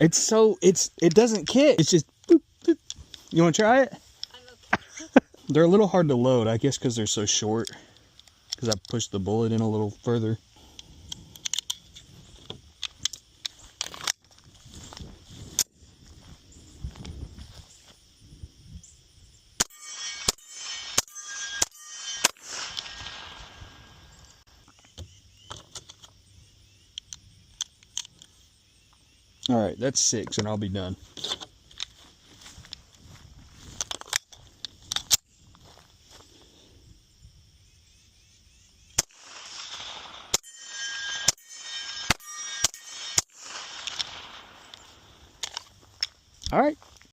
It doesn't kick. It's just boop, boop. You want to try it? They're a little hard to load, I guess, because they're so short. Because I pushed the bullet in a little further. All right, that's 6, and I'll be done. All right.